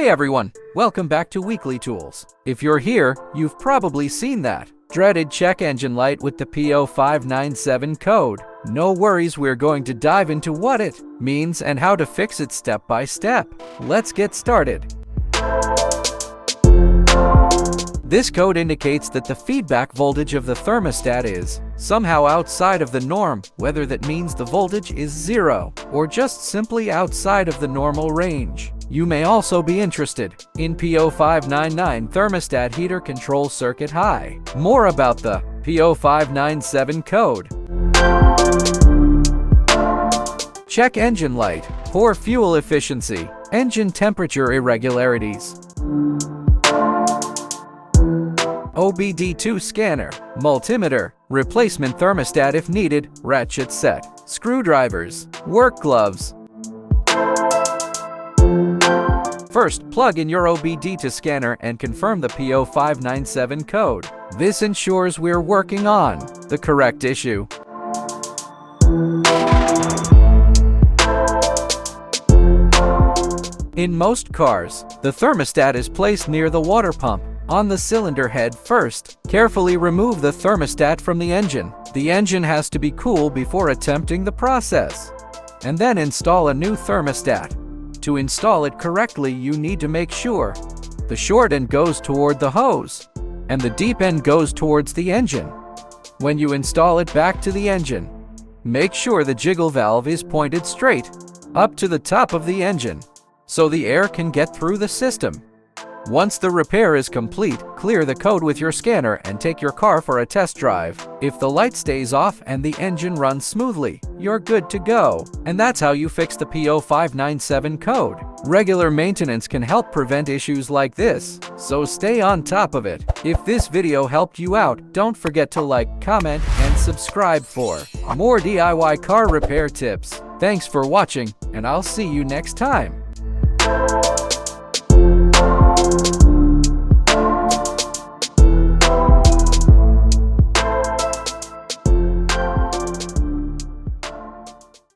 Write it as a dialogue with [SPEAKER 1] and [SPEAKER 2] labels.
[SPEAKER 1] Hey everyone, welcome back to Weekly Tools. If you're here, you've probably seen that dreaded check engine light with the P0597 code. No worries, we're going to dive into what it means and how to fix it step by step. Let's get started. This code indicates that the feedback voltage of the thermostat is somehow outside of the norm, whether that means the voltage is 0 or just simply outside of the normal range. You may also be interested in P0599 thermostat heater control circuit high. More about the P0597 code. Check engine light, poor fuel efficiency, engine temperature irregularities. OBD2 scanner, multimeter, replacement thermostat if needed, ratchet set, screwdrivers, work gloves. First, plug in your OBD2 scanner and confirm the P0597 code. This ensures we're working on the correct issue. In most cars, the thermostat is placed near the water pump on the cylinder head first. Carefully remove the thermostat from the engine. The engine has to be cool before attempting the process. And then install a new thermostat. To install it correctly, you need to make sure the short end goes toward the hose and the deep end goes towards the engine. When you install it back to the engine, make sure the jiggle valve is pointed straight up to the top of the engine so the air can get through the system. Once the repair is complete, clear the code with your scanner and take your car for a test drive. If the light stays off and the engine runs smoothly, you're good to go. And that's how you fix the P0597 code. Regular maintenance can help prevent issues like this, so stay on top of it. If this video helped you out, don't forget to like, comment, and subscribe for more DIY car repair tips. Thanks for watching, and I'll see you next time.